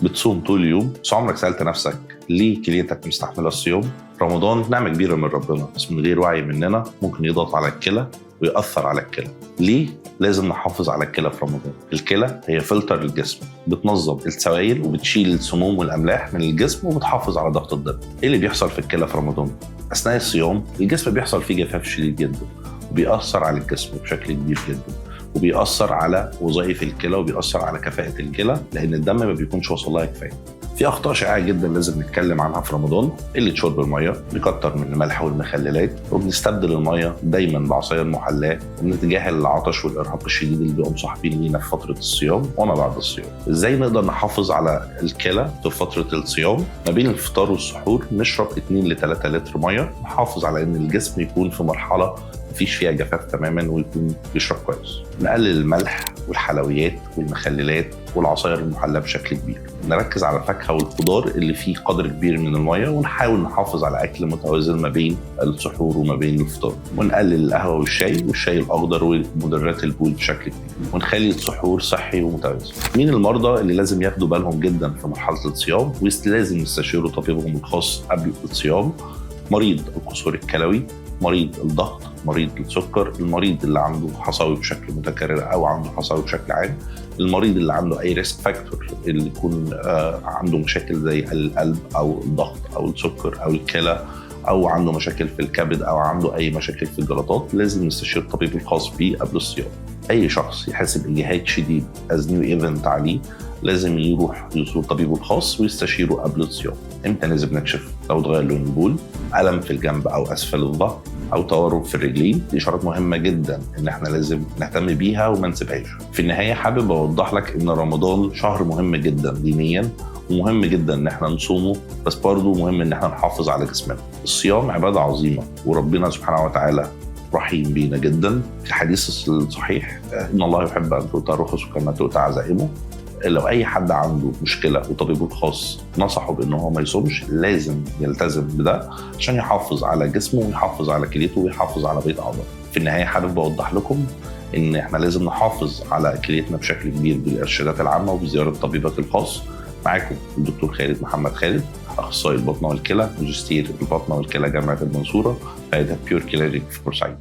بتصوم طول اليوم بس عمرك سألت نفسك ليه كليتك مستحملة الصيام؟ رمضان نعمة كبيرة من ربنا، بس من غير وعي مننا ممكن يضغط على الكلى ويأثر على الكلى. ليه لازم نحافظ على الكلى في رمضان؟ الكلى هي فلتر للجسم، بتنظم السوائل وبتشيل السموم والأملاح من الجسم وبتحافظ على ضغط الدم. ايه اللي بيحصل في الكلى في رمضان؟ أثناء الصيام الجسم بيحصل فيه جفاف شديد جدا، وبيأثر على الجسم بشكل كبير جدا، وبيأثر على وظائف الكلى وبيأثر على كفاءة الكلى، لأن الدم ما بيكونش واصل لها كفاية. في أخطاء شائعة جدا لازم نتكلم عنها في رمضان: قلة شرب المية، بنكتر من الملح والمخللات، وبنستبدل المية دايما بعصاير محلاة، وبنتجاهل العطش والإرهاق الشديد اللي بيبقوا مصاحبين لينا في فترة الصيام وما بعد الصيام. إزاي نقدر نحافظ على الكلى في فترة الصيام؟ ما بين الفطار والسحور نشرب 2 ل 3 لتر مية، نحافظ على إن الجسم يكون في مرحلة مفيش فيها جفاف تماما ويكون بيشرب كويس. نقلل الملح والحلويات والمخللات والعصائر المحلاه بشكل كبير. نركز على الفاكهه والخضار اللي فيه قدر كبير من الميه، ونحاول نحافظ على اكل متوازن ما بين السحور وما بين الفطار. ونقلل القهوه والشاي الاخضر ومدرات البول بشكل كبير، ونخلي السحور صحي ومتوازن. مين المرضى اللي لازم ياخدوا بالهم جدا في مرحله الصيام ولازم يستشيروا طبيبهم الخاص قبل الصيام؟ مريض القصور الكلوي، مريض الضغط، مريض السكر، المريض اللي عنده حصاوي بشكل متكرر او عنده حصاوي بشكل عام، المريض اللي عنده اي ريسك فاكتور اللي يكون عنده مشاكل زي القلب او الضغط او السكر او الكلى، او عنده مشاكل في الكبد او عنده اي مشاكل في الجلطات، لازم يستشير الطبيب الخاص بيه قبل الصيام. اي شخص يحس باجهاد شديد از نيو ايفنت عليه لازم يروح يزور طبيبه الخاص ويستشيره قبل الصيام. امتى لازم نكشف؟ لو اتغير لون البول، الم في الجنب او اسفل الظهر، او تورم في الرجلين. دي اشارات مهمه جدا ان احنا لازم نهتم بيها وما نسيبهاش. في النهايه حابب اوضح لك ان رمضان شهر مهم جدا دينيا، ومهم جدا ان احنا نصومه، بس برضه مهم ان احنا نحافظ على جسمنا. الصيام عباده عظيمه، وربنا سبحانه وتعالى رحيم بينا جدا. في الحديث الصحيح ان الله يحب ان تؤتى رخصه كما تؤتى عزائمه. لو اي حد عنده مشكله وطبيبه الخاص نصحه بانه هو ما يصومش، لازم يلتزم بده عشان يحافظ على جسمه ويحافظ على كليته ويحافظ على بقيه اعضائه. في النهايه حابب اوضح لكم ان احنا لازم نحافظ على كليتنا بشكل كبير بالارشادات العامه وبزياره طبيبك الخاص. معاكم الدكتور خالد محمد خالد، اخصائي البطنه والكلى، ماجستير البطنه والكلى جامعه المنصوره، عياده بيور كلينيك في بورسعيد.